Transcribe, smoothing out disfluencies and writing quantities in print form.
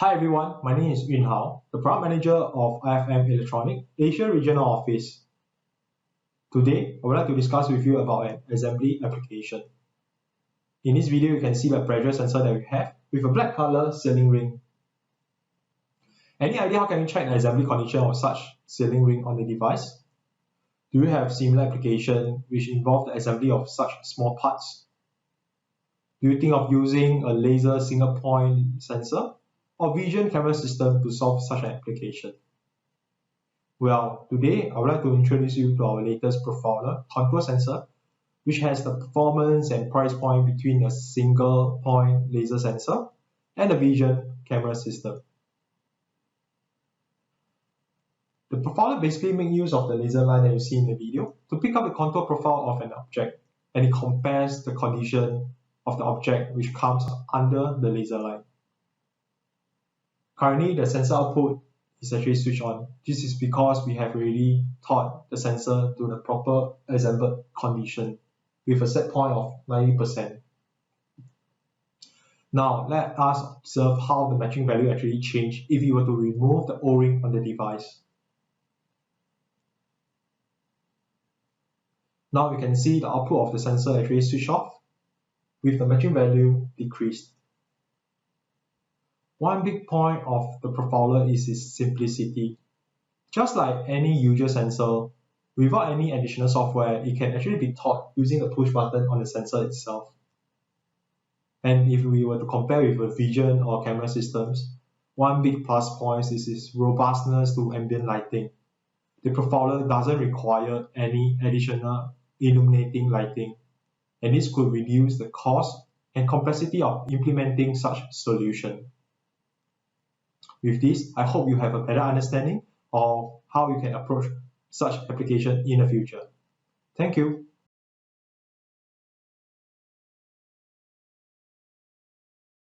Hi everyone, my name is Yun Hao, the Product Manager of IFM Electronic Asia Regional Office. Today, I would like to discuss with you about an assembly application. In this video, you can see the pressure sensor that we have with a black color sealing ring. Any idea how can you check the assembly condition of such sealing ring on the device? Do you have similar application which involve the assembly of such small parts? Do you think of using a laser single point sensor or vision camera system to solve such an application? Well, today I would like to introduce you to our latest profiler contour sensor, which has the performance and price point between a single point laser sensor and a vision camera system. The profiler basically makes use of the laser line that you see in the video to pick up the contour profile of an object, and it compares the condition of the object which comes under the laser line. Currently, the sensor output is actually switched on. This is because we have already taught the sensor to the proper assembled condition with a set point of 90%. Now, let us observe how the matching value actually changed if you were to remove the O-ring on the device. Now we can see the output of the sensor actually switched off with the matching value decreased. One big point of the profiler is its simplicity. Just like any usual sensor, without any additional software, it can actually be taught using a push button on the sensor itself. And if we were to compare with a vision or camera systems, one big plus point is its robustness to ambient lighting. The profiler doesn't require any additional illuminating lighting, and this could reduce the cost and complexity of implementing such solution. With this, I hope you have a better understanding of how you can approach such application in the future. Thank you.